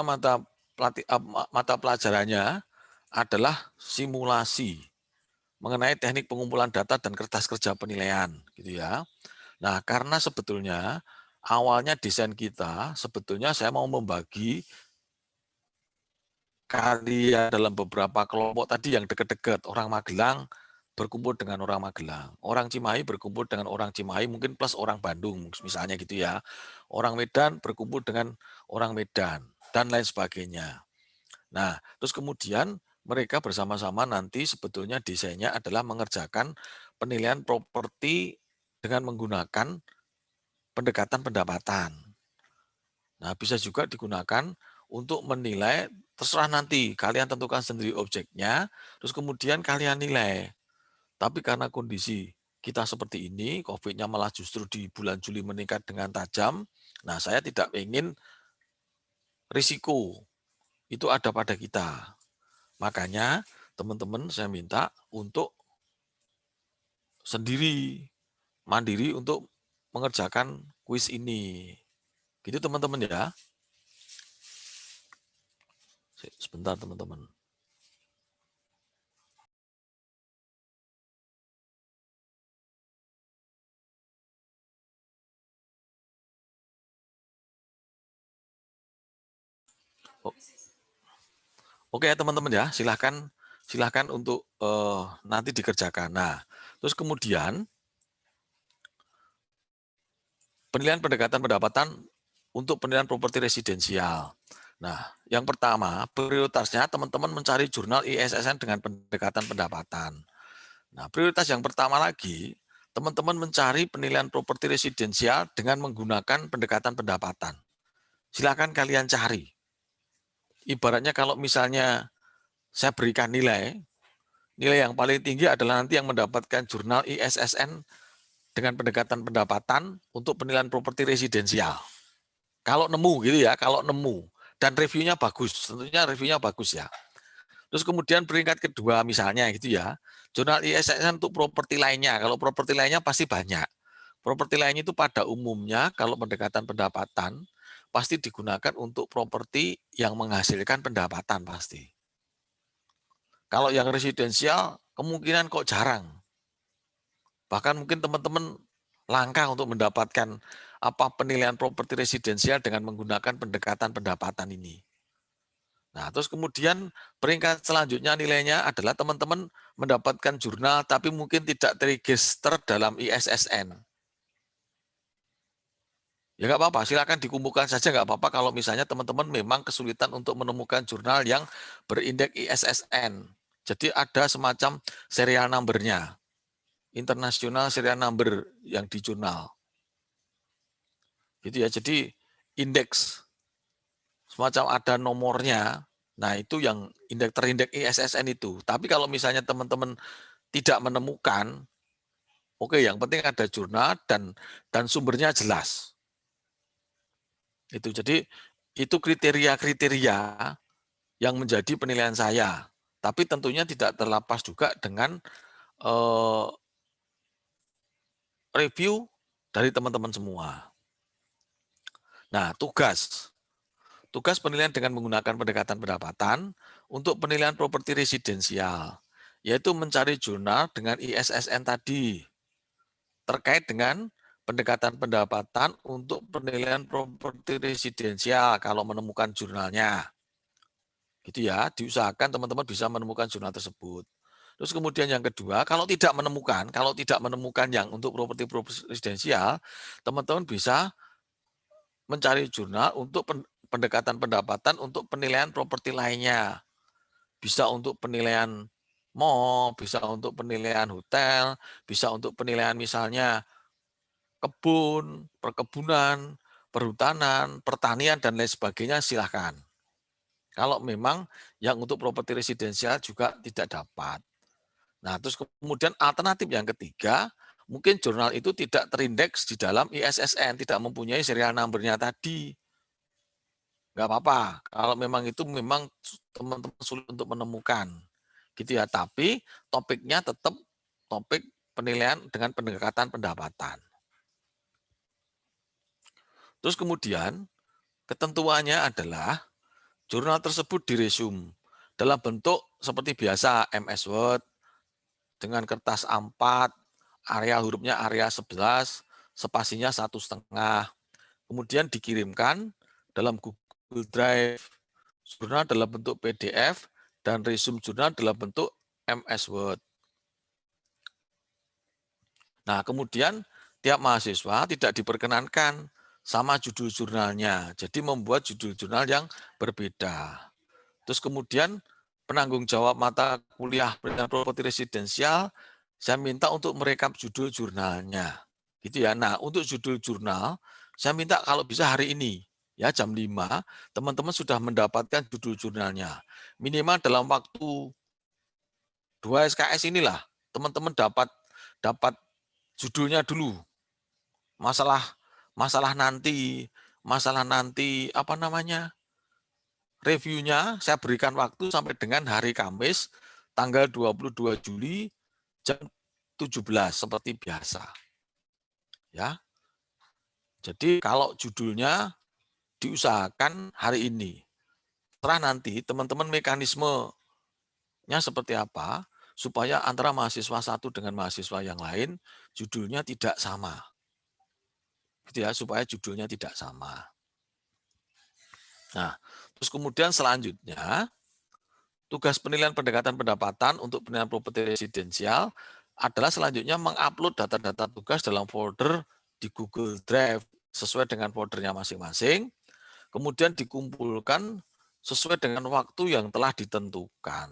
mata pelajarannya adalah simulasi mengenai teknik pengumpulan data dan kertas kerja penilaian, gitu ya. Nah, karena sebetulnya awalnya desain kita, sebetulnya saya mau membagi karya dalam beberapa kelompok tadi yang dekat-dekat. Orang Magelang berkumpul dengan orang Magelang, orang Cimahi berkumpul dengan orang Cimahi, mungkin plus orang Bandung, misalnya gitu ya. Orang Medan berkumpul dengan orang Medan, dan lain sebagainya. Nah, terus kemudian mereka bersama-sama nanti sebetulnya desainnya adalah mengerjakan penilaian properti dengan menggunakan pendekatan pendapatan. Nah, bisa juga digunakan untuk menilai, terserah nanti, kalian tentukan sendiri objeknya, terus kemudian kalian nilai. Tapi karena kondisi kita seperti ini, COVID-nya malah justru di bulan Juli meningkat dengan tajam, nah saya tidak ingin risiko itu ada pada kita. Makanya teman-teman saya minta untuk sendiri, mandiri untuk mengerjakan kuis ini. Gitu teman-teman ya. Sebentar teman-teman. Oke ya teman-teman ya, silahkan untuk nanti dikerjakan. Nah, terus kemudian penilaian pendekatan pendapatan untuk penilaian properti residensial. Nah, yang pertama, prioritasnya teman-teman mencari jurnal ISSN dengan pendekatan pendapatan. Nah, prioritas yang pertama lagi, teman-teman mencari penilaian properti residensial dengan menggunakan pendekatan pendapatan. Silakan kalian cari. Ibaratnya kalau misalnya saya berikan nilai yang paling tinggi adalah nanti yang mendapatkan jurnal ISSN dengan pendekatan pendapatan untuk penilaian properti residensial. Kalau nemu gitu ya, kalau nemu. Dan reviewnya bagus, tentunya reviewnya bagus ya. Terus kemudian peringkat kedua misalnya gitu ya, jurnal ISSN untuk properti lainnya. Kalau properti lainnya pasti banyak. Properti lainnya itu pada umumnya kalau pendekatan pendapatan pasti digunakan untuk properti yang menghasilkan pendapatan pasti. Kalau yang residensial kemungkinan kok jarang. Bahkan mungkin teman-teman langka untuk mendapatkan penilaian properti residensial dengan menggunakan pendekatan pendapatan ini. Nah, terus kemudian peringkat selanjutnya nilainya adalah teman-teman mendapatkan jurnal tapi mungkin tidak terregister dalam ISSN. Ya nggak apa-apa, silakan dikumpulkan saja nggak apa-apa kalau misalnya teman-teman memang kesulitan untuk menemukan jurnal yang berindeks ISSN. Jadi ada semacam serial number-nya, internasional serial number yang di jurnal. Gitu ya, jadi indeks, semacam ada nomornya, nah itu yang terindeks ISSN itu. Tapi kalau misalnya teman-teman tidak menemukan, oke, yang penting ada jurnal dan sumbernya jelas. Itu jadi itu kriteria-kriteria yang menjadi penilaian saya. Tapi tentunya tidak terlepas juga dengan review dari teman-teman semua. Nah, tugas penilaian dengan menggunakan pendekatan pendapatan untuk penilaian properti residensial, yaitu mencari jurnal dengan ISSN tadi terkait dengan pendekatan pendapatan untuk penilaian properti residensial kalau menemukan jurnalnya. Gitu ya, diusahakan teman-teman bisa menemukan jurnal tersebut. Terus kemudian yang kedua, kalau tidak menemukan yang untuk properti residensial, teman-teman bisa mencari jurnal untuk pendekatan pendapatan untuk penilaian properti lainnya. Bisa untuk penilaian mall, bisa untuk penilaian hotel, bisa untuk penilaian misalnya kebun, perkebunan, perhutanan, pertanian, dan lain sebagainya, silahkan. Kalau memang yang untuk properti residensial juga tidak dapat. Nah, terus kemudian alternatif yang ketiga, mungkin jurnal itu tidak terindeks di dalam ISSN, tidak mempunyai serial number-nya tadi. Nggak apa-apa, kalau memang itu memang teman-teman sulit untuk menemukan. Gitu ya, tapi topiknya tetap topik penilaian dengan pendekatan pendapatan. Terus kemudian ketentuannya adalah Jurnal tersebut diresume dalam bentuk seperti biasa MS Word dengan kertas A4, area hurufnya area 11, spasinya 1,5. Kemudian dikirimkan dalam Google Drive, jurnal dalam bentuk PDF, dan resume jurnal dalam bentuk MS Word. Nah, kemudian tiap mahasiswa tidak diperkenankan sama judul jurnalnya. Jadi membuat judul jurnal yang berbeda. Terus kemudian penanggung jawab mata kuliah penelitian properti residensial, saya minta untuk merekap judul jurnalnya. Gitu ya. Nah, untuk judul jurnal, saya minta kalau bisa hari ini, ya jam 5, teman-teman sudah mendapatkan judul jurnalnya. Minimal dalam waktu 2 SKS inilah, teman-teman dapat dapat judulnya dulu. Masalah nanti apa namanya? Reviewnya saya berikan waktu sampai dengan hari Kamis tanggal 22 Juli jam 17 seperti biasa. Ya. Jadi kalau judulnya diusahakan hari ini. Setelah nanti teman-teman mekanismenya seperti apa supaya antara mahasiswa satu dengan mahasiswa yang lain judulnya tidak sama. Gitu ya, supaya judulnya tidak sama. Nah, terus kemudian selanjutnya tugas penilaian pendekatan pendapatan untuk penilaian properti residensial adalah selanjutnya mengupload data-data tugas dalam folder di Google Drive sesuai dengan foldernya masing-masing, kemudian dikumpulkan sesuai dengan waktu yang telah ditentukan.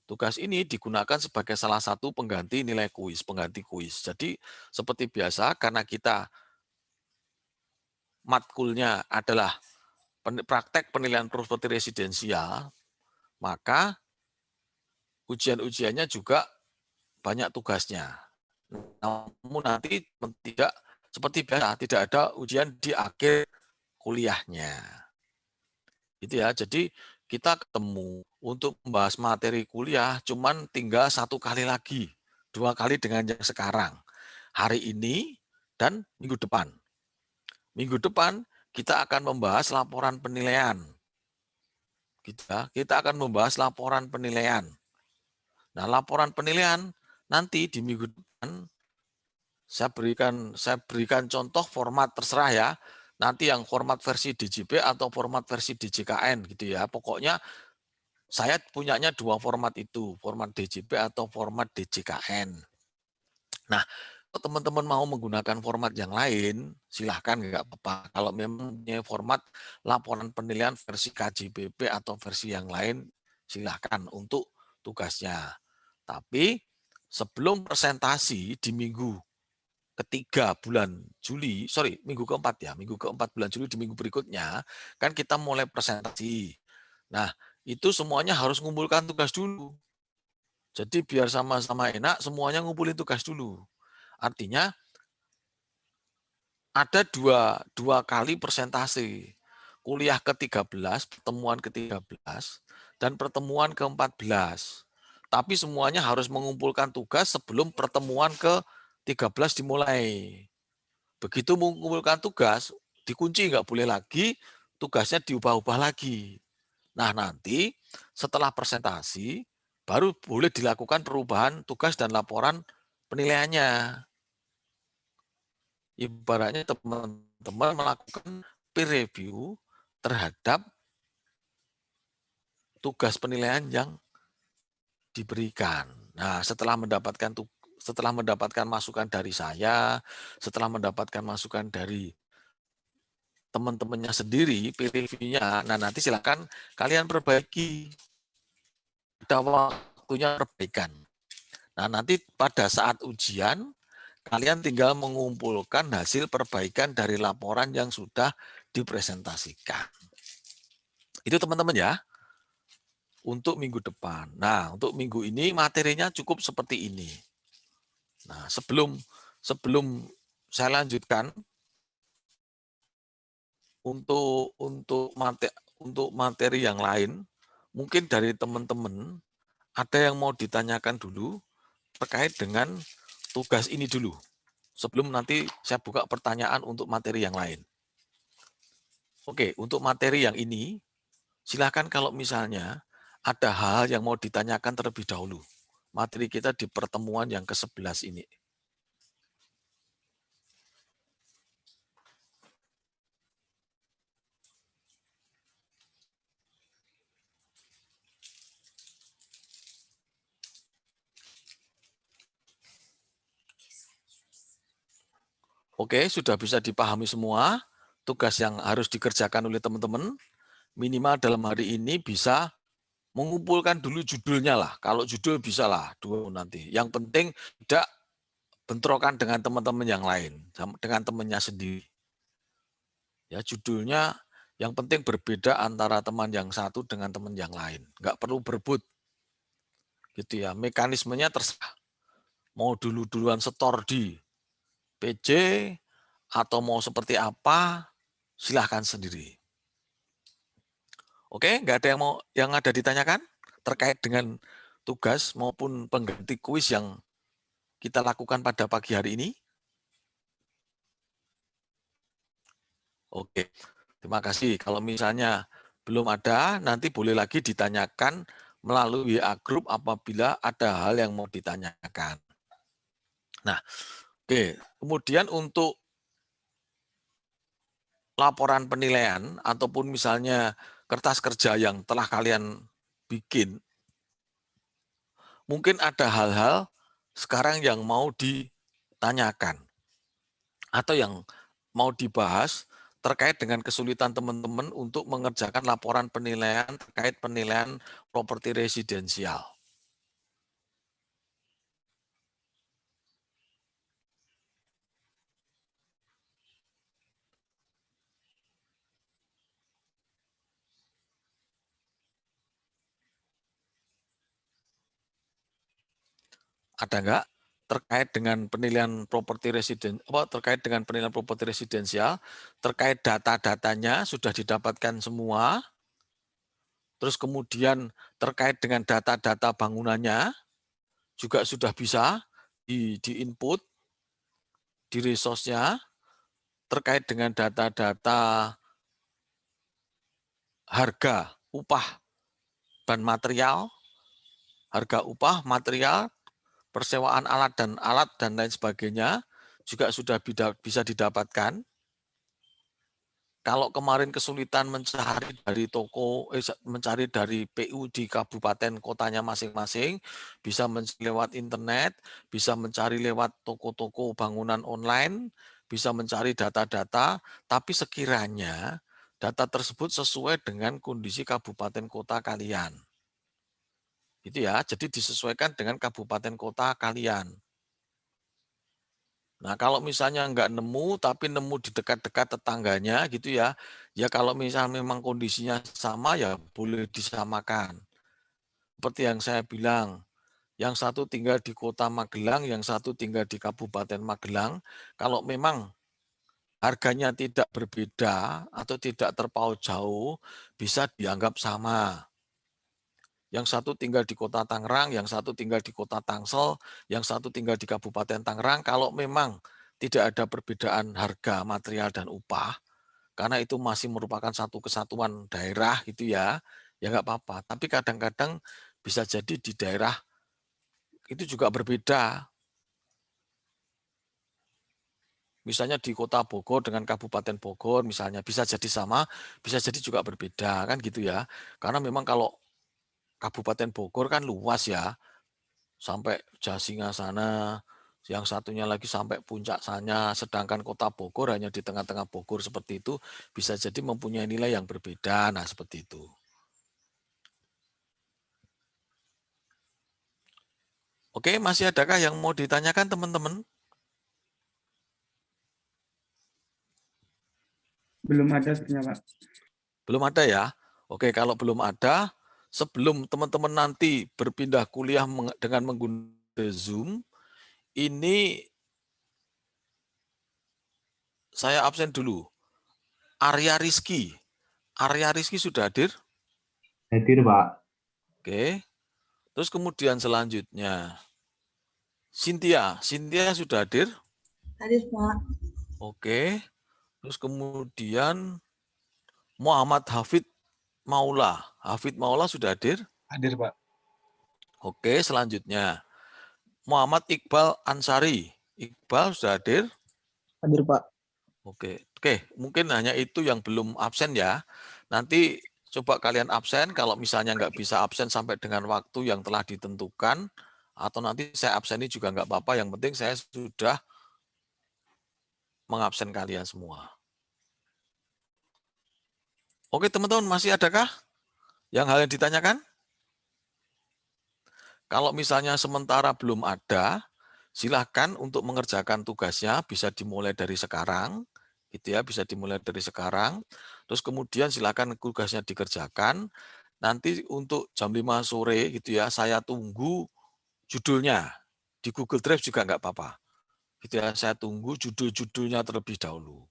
Tugas ini digunakan sebagai salah satu pengganti nilai kuis, pengganti kuis. Jadi seperti biasa karena kita matkulnya adalah praktek penilaian properti residensial, maka ujian-ujiannya juga banyak tugasnya. Namun nanti tidak seperti biasa, tidak ada ujian di akhir kuliahnya. Gitu ya. Jadi kita ketemu untuk membahas materi kuliah cuman tinggal 1 kali lagi, 2 kali dengan yang sekarang. Hari ini dan minggu depan. Minggu depan kita akan membahas laporan penilaian. Kita akan membahas laporan penilaian. Nah, laporan penilaian nanti di minggu depan saya berikan contoh format terserah ya. Nanti yang format versi DJP atau format versi DJKN gitu ya. Pokoknya saya punyanya 2 format itu, format DJP atau format DJKN. Nah, kalau teman-teman mau menggunakan format yang lain, silahkan nggak apa-apa. Kalau memang punya format laporan penilaian versi KJBP atau versi yang lain, silahkan untuk tugasnya. Tapi sebelum presentasi di minggu ketiga bulan Juli, minggu keempat ya, minggu keempat bulan Juli di minggu berikutnya, kan kita mulai presentasi. Nah, itu semuanya harus ngumpulkan tugas dulu. Jadi biar sama-sama enak, semuanya ngumpulin tugas dulu. Artinya ada dua kali presentasi. Kuliah ke-13, pertemuan ke-13, dan pertemuan ke-14. Tapi semuanya harus mengumpulkan tugas sebelum pertemuan ke-13 dimulai. Begitu mengumpulkan tugas, dikunci nggak boleh lagi, tugasnya diubah-ubah lagi. Nah nanti setelah presentasi, baru boleh dilakukan perubahan tugas dan laporan penilaiannya. Ibaratnya teman-teman melakukan peer review terhadap tugas penilaian yang diberikan. Nah, setelah mendapatkan masukan dari saya, setelah mendapatkan masukan dari teman-temannya sendiri, peer review-nya, nah nanti silakan kalian perbaiki. Ada waktunya perbaikan. Nah, nanti pada saat ujian, kalian tinggal mengumpulkan hasil perbaikan dari laporan yang sudah dipresentasikan. Itu teman-teman ya, untuk minggu depan. Nah, untuk minggu ini materinya cukup seperti ini. Nah, sebelum saya lanjutkan untuk materi yang lain, mungkin dari teman-teman ada yang mau ditanyakan dulu terkait dengan tugas ini dulu. Sebelum nanti saya buka pertanyaan untuk materi yang lain. Oke, untuk materi yang ini, Silakan kalau misalnya ada hal yang mau ditanyakan terlebih dahulu. Materi kita di pertemuan yang ke-11 ini. Oke, sudah bisa dipahami semua tugas yang harus dikerjakan oleh teman-teman. Minimal dalam hari ini bisa mengumpulkan dulu judulnya lah. Kalau judul bisa lah, 2 nanti. Yang penting tidak bentrokan dengan teman-teman yang lain, dengan temannya sendiri. Ya, judulnya yang penting berbeda antara teman yang satu dengan teman yang lain. Nggak perlu berebut. Gitu ya, mekanismenya terserah. Mau duluan setor di PC atau mau seperti apa, silahkan sendiri. Oke, nggak ada yang ada ditanyakan terkait dengan tugas maupun pengganti kuis yang kita lakukan pada pagi hari ini? Oke, terima kasih. Kalau misalnya belum ada, nanti boleh lagi ditanyakan melalui WA Group apabila ada hal yang mau ditanyakan. Nah, oke. Kemudian untuk laporan penilaian ataupun misalnya kertas kerja yang telah kalian bikin, mungkin ada hal-hal sekarang yang mau ditanyakan atau yang mau dibahas terkait dengan kesulitan teman-teman untuk mengerjakan laporan penilaian terkait penilaian properti residensial. Ada enggak terkait dengan penilaian properti terkait dengan penilaian properti residensial, terkait data-datanya sudah didapatkan semua, terus kemudian terkait dengan data-data bangunannya juga sudah bisa di-input di resource-nya, terkait dengan data-data harga upah dan material, harga upah, material, persewaan alat dan lain sebagainya juga sudah bisa didapatkan. Kalau kemarin kesulitan mencari dari mencari dari PU di kabupaten kotanya masing-masing, bisa lewat internet, bisa mencari lewat toko-toko bangunan online, bisa mencari data-data, tapi sekiranya data tersebut sesuai dengan kondisi kabupaten kota kalian. Gitu ya, jadi disesuaikan dengan kabupaten kota kalian. Nah, kalau misalnya nggak nemu, tapi nemu di dekat-dekat tetangganya gitu ya, ya kalau misalnya memang kondisinya sama, ya boleh disamakan. Seperti yang saya bilang, yang satu tinggal di kota Magelang, yang satu tinggal di Kabupaten Magelang, kalau memang harganya tidak berbeda atau tidak terpaut jauh, bisa dianggap sama. Yang satu tinggal di kota Tangerang, yang satu tinggal di kota Tangsel, yang satu tinggal di Kabupaten Tangerang. Kalau memang tidak ada perbedaan harga material dan upah, karena itu masih merupakan satu kesatuan daerah gitu ya nggak apa-apa. Tapi kadang-kadang bisa jadi di daerah itu juga berbeda. Misalnya di kota Bogor dengan Kabupaten Bogor misalnya bisa jadi sama, bisa jadi juga berbeda kan gitu ya. Karena memang kalau Kabupaten Bogor kan luas ya, sampai Jasinga sana, yang satunya lagi sampai puncak sana, sedangkan kota Bogor hanya di tengah-tengah Bogor seperti itu, bisa jadi mempunyai nilai yang berbeda. Nah, seperti itu. Oke, masih adakah yang mau ditanyakan teman-teman? Belum ada sebenarnya, Pak. Belum ada ya? Oke, kalau belum ada, sebelum teman-teman nanti berpindah kuliah dengan menggunakan Zoom, ini saya absen dulu. Arya Rizky. Arya Rizky sudah hadir? Hadir, Pak. Oke. Terus kemudian selanjutnya, Cynthia sudah hadir? Hadir, Pak. Oke. Terus kemudian Muhammad Hafid Maula. Hafid Maula sudah hadir? Hadir, Pak. Oke, selanjutnya. Muhammad Iqbal Ansari. Iqbal sudah hadir? Hadir, Pak. Oke, mungkin hanya itu yang belum absen ya. Nanti coba kalian absen, kalau misalnya nggak bisa absen sampai dengan waktu yang telah ditentukan, atau nanti saya abseni juga nggak apa-apa, yang penting saya sudah mengabsen kalian semua. Oke teman-teman, masih adakah yang hal yang ditanyakan? Kalau misalnya sementara belum ada, silahkan untuk mengerjakan tugasnya bisa dimulai dari sekarang, gitu ya, bisa dimulai dari sekarang. Terus kemudian silahkan tugasnya dikerjakan. Nanti untuk jam 5 sore gitu ya, saya tunggu judulnya. Di Google Drive juga nggak apa-apa. Gitu ya, saya tunggu judul-judulnya terlebih dahulu.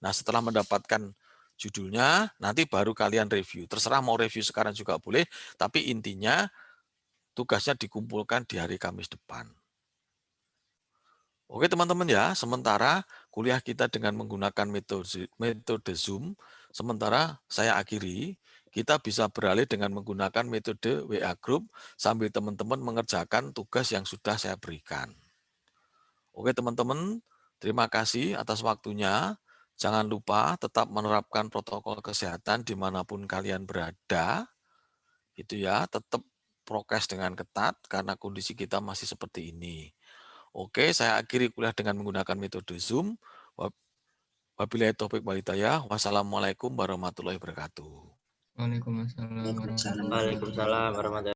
Nah, setelah mendapatkan judulnya, nanti baru kalian review. Terserah mau review sekarang juga boleh, tapi intinya tugasnya dikumpulkan di hari Kamis depan. Oke teman-teman ya, sementara kuliah kita dengan menggunakan metode Zoom, sementara saya akhiri, kita bisa beralih dengan menggunakan metode WA Group sambil teman-teman mengerjakan tugas yang sudah saya berikan. Oke teman-teman, terima kasih atas waktunya. Jangan lupa tetap menerapkan protokol kesehatan dimanapun kalian berada, gitu ya, tetap prokes dengan ketat karena kondisi kita masih seperti ini. Oke, saya akhiri kuliah dengan menggunakan metode Zoom. Wabillahi taufiq wal hidayah. Wassalamualaikum warahmatullahi wabarakatuh. Waalaikumsalam warahmatullahi wabarakatuh. Waalaikumsalam warahmatullahi